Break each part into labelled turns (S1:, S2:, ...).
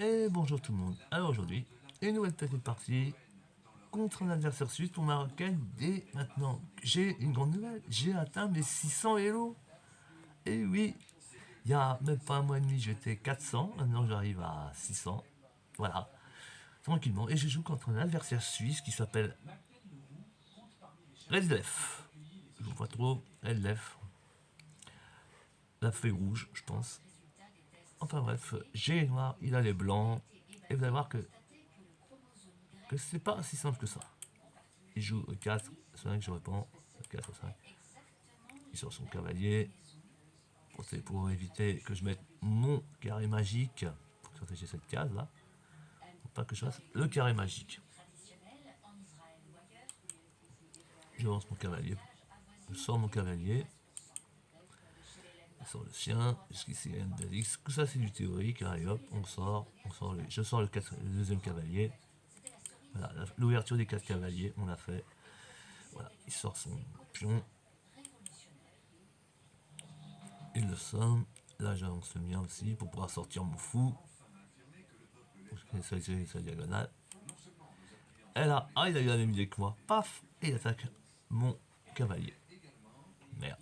S1: Et bonjour tout le monde. Alors aujourd'hui, une nouvelle petite partie contre un adversaire suisse pour Marocaine. Dès maintenant, j'ai une grande nouvelle. J'ai atteint mes 600 héros. Et oui, il y a même pas un mois et demi, j'étais 400. Maintenant, j'arrive à 600. Voilà, tranquillement. Et je joue contre un adversaire suisse qui s'appelle Redlef. Je vois pas trop. Redlef. La feuille rouge, je pense. Enfin bref, j'ai les noirs, il a les blancs. Et vous allez voir que c'est pas si simple que ça. Il joue 4, 5, je réponds. 4, 5. Il sort son cavalier. Pour éviter que je mette mon carré magique. Pour protéger cette case là. Pour pas que je fasse le carré magique. Je lance mon cavalier. Je sors mon cavalier. Je sors le sien. Jusqu'ici, NDX. Tout ça, c'est du théorique. Allez hop, je sors le deuxième cavalier. Voilà, l'ouverture des 4 cavaliers, on l'a fait. Voilà, il sort son pion. Il le somme. Là, j'avance le mien aussi pour pouvoir sortir mon fou. Sa diagonale. Et là, il a eu la même idée que moi. Paf, et il attaque mon cavalier. Merde.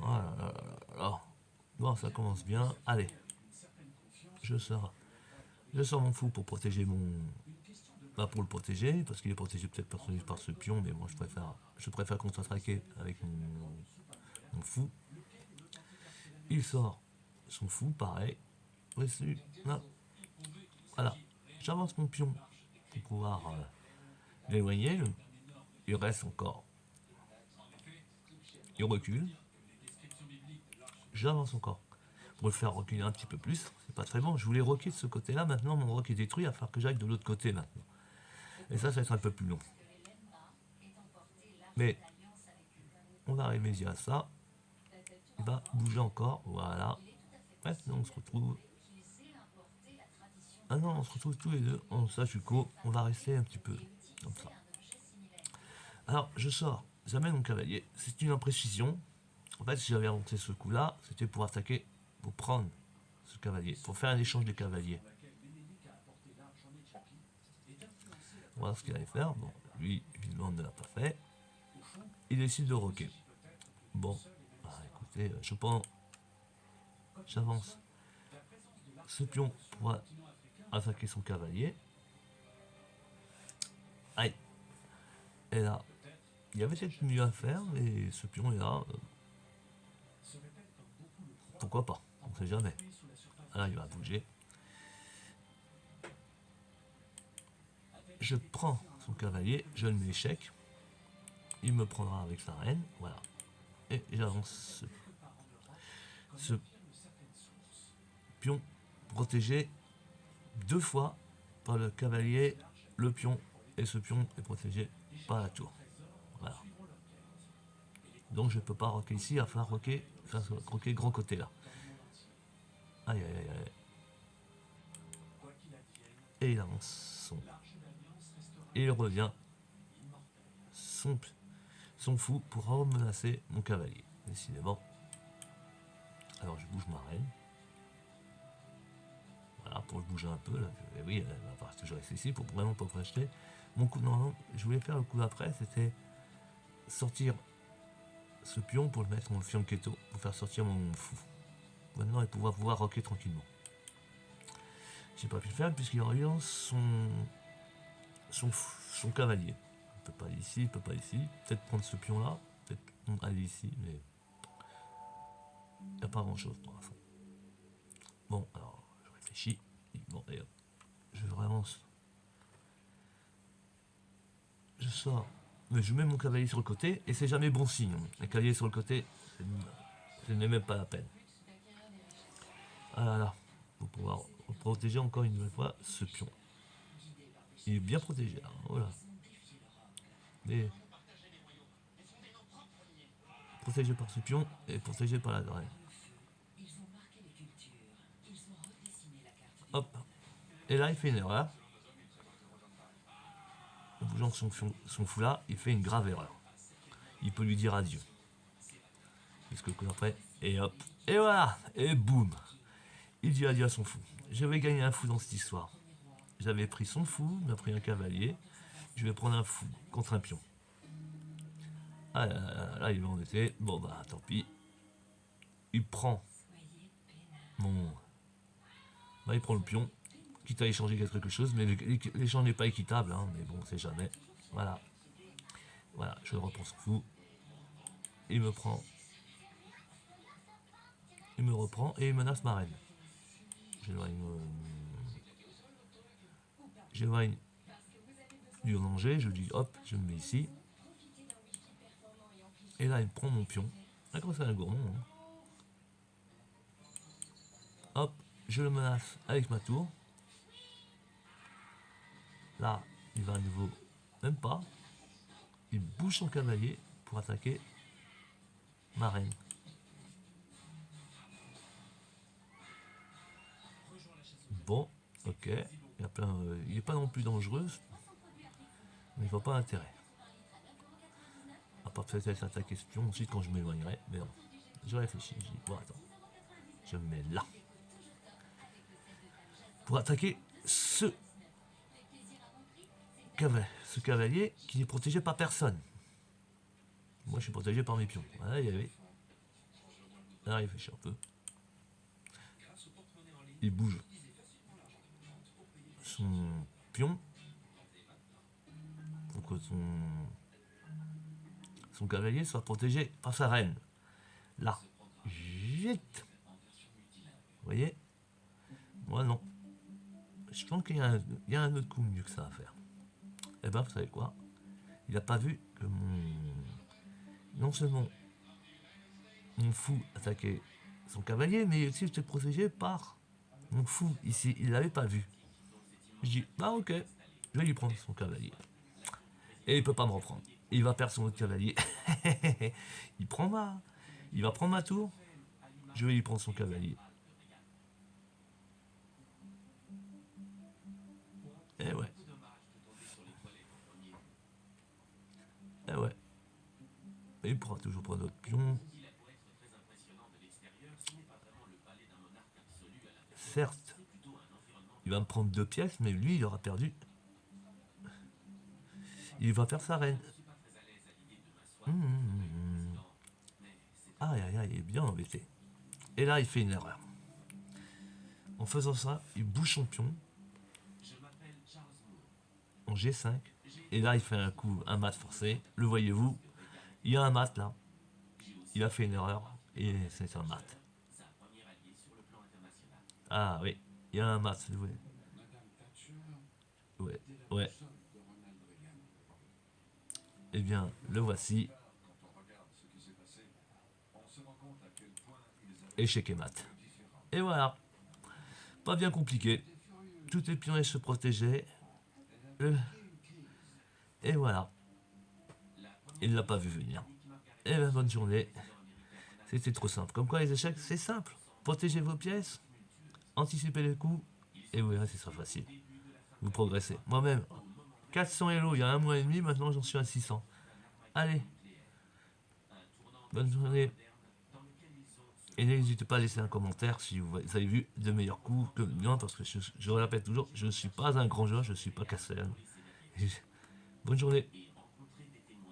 S1: Oh là là là là. Bon, ça commence bien. Allez, je sors. Je sors mon fou pour protéger mon. Pas pour le protéger, parce qu'il est protégé peut-être par ce pion, mais moi je préfère contre-attaquer avec mon fou. Il sort son fou, pareil. Reçu. Là. Voilà. J'avance mon pion pour pouvoir l'éloigner. Il reste encore. Il recule. J'avance encore. Pour le faire reculer un petit peu plus. C'est pas très bon. Je voulais rocker de ce côté-là. Maintenant, mon rock est détruit. Il va falloir que j'aille de l'autre côté maintenant. Et ça va être un peu plus long. Mais on va remédier à ça. Il va bouger encore. Voilà. Maintenant, on se retrouve. Ah non, on se retrouve tous les deux en statu quo. On va rester un petit peu comme ça. Alors, je sors. J'amène mon cavalier. C'est une imprécision. En fait, si j'avais inventé ce coup-là, c'était pour attaquer, pour prendre ce cavalier, pour faire un échange de cavaliers. Voilà ce qu'il allait faire. Bon, lui, évidemment, ne l'a pas fait. Il décide de roquer. Bon, écoutez, je prends, j'avance ce pion pour attaquer son cavalier. Aïe. Et là, il y avait peut-être mieux à faire, mais ce pion est là. Pourquoi pas? On sait jamais. Là, il va bouger. Je prends son cavalier, je le mets échec. Il me prendra avec sa reine, voilà. Et j'avance ce pion protégé 2 fois par le cavalier, le pion, et ce pion est protégé par la tour. Voilà. Donc je ne peux pas roquer ici, il va falloir roquer grand côté là. Aïe aïe aïe aïe. Et il avance son. Et il revient son fou pour remenacer mon cavalier. Décidément. Alors je bouge ma reine. Voilà, pour le bouger un peu. Là. Et oui, elle va toujours rester ici pour vraiment pas projeter. Mon coup, non, je voulais faire le coup d'après, c'était sortir ce pion pour le mettre en fianchetto, pour faire sortir mon fou. Maintenant, et pouvoir rocker tranquillement. J'ai pas pu le faire puisqu'il oriente son cavalier. Il peut pas aller ici, il peut pas aller ici. Peut-être prendre ce pion là, peut-être aller ici, mais il n'y a pas grand chose pour l'instant. Bon, alors je réfléchis. Bon, et hop, je avance. Je sors, mais je mets mon cavalier sur le côté et c'est jamais bon signe. Un cavalier sur le côté, ce n'est même pas la peine. Ah là là, pour pouvoir protéger encore une nouvelle fois ce pion. Il est bien protégé là, voilà. Mais protégé par ce pion et protégé par la reine. Hop. Et là, il fait une erreur. En bougeant son fou là, il fait une grave erreur. Il peut lui dire adieu. Puisque le coup d'après, et hop. Et voilà. Et boum. Il dit adieu à son fou. je vais gagner un fou dans cette histoire. J'avais pris son fou, il m'a pris un cavalier. Je vais prendre un fou contre un pion. Ah là, il va embêter. Bon bah tant pis. Il prend mon... Bah, il prend le pion. Quitte à échanger quelque chose, mais l'échange n'est pas équitable, hein, mais bon, c'est jamais. Voilà. Voilà, je reprends son fou. Il me prend. Il me reprend et il menace ma reine. J'éloigne du danger, je dis hop, je me mets ici. Et là, il me prend mon pion. Ah, comme c'est un gourmand. Hein. Hop, je le menace avec ma tour. Là, il va à nouveau, même pas. Il bouge son cavalier pour attaquer ma reine. Bon, ok. Il n'est pas non plus dangereux, mais il ne voit pas l'intérêt. À part peut-être attaquer ce pion ensuite quand je m'éloignerai, mais non. Je réfléchis, je dis, bon attends, je me mets là. Pour attaquer ce cavalier qui n'est protégé par personne. Moi je suis protégé par mes pions. Voilà, il y avait. Là, il réfléchit un peu. Il bouge son pion pour que son cavalier soit protégé par sa reine. Là. Vite. Vous voyez? Moi non. Je pense qu'il y a un autre coup mieux que ça à faire. Et ben vous savez quoi? Il n'a pas vu que non seulement mon fou attaquait son cavalier, mais aussi j'étais protégé par mon fou ici. Il l'avait pas vu. Je dis, bah ok, je vais lui prendre son cavalier. Et il peut pas me reprendre. Il va perdre son autre cavalier. il va prendre ma tour. Je vais lui prendre son cavalier. Eh ouais. Eh ouais. Mais il pourra toujours prendre notre pion. Certes, il va me prendre 2 pièces, mais lui, il aura perdu. Il va faire sa reine. Aïe aïe aïe, il est bien embêté. Et là, il fait une erreur. En faisant ça, il bouge son pion en G5. Et là, il fait un coup, un mat forcé. Le voyez-vous? Il y a un mat là. Il a fait une erreur. Et c'est un mat. Ah oui, il y a un mat. Ouais, ouais. Eh bien, le voici. Échec et mat. Et voilà. Pas bien compliqué. Tous les pions se protégeaient. Et voilà. Il ne l'a pas vu venir. Et bien, bonne journée. C'était trop simple. Comme quoi, les échecs, c'est simple. Protégez vos pièces, anticipez les coups, et vous verrez, c'est très facile. Vous progressez. Moi-même, 400 Hello il y a un mois et demi, maintenant j'en suis à 600. Allez, bonne journée. Et n'hésitez pas à laisser un commentaire si vous avez vu de meilleurs coups que le mien, parce que je répète toujours, je ne suis pas un grand joueur, je ne suis pas Castel. Bonne journée.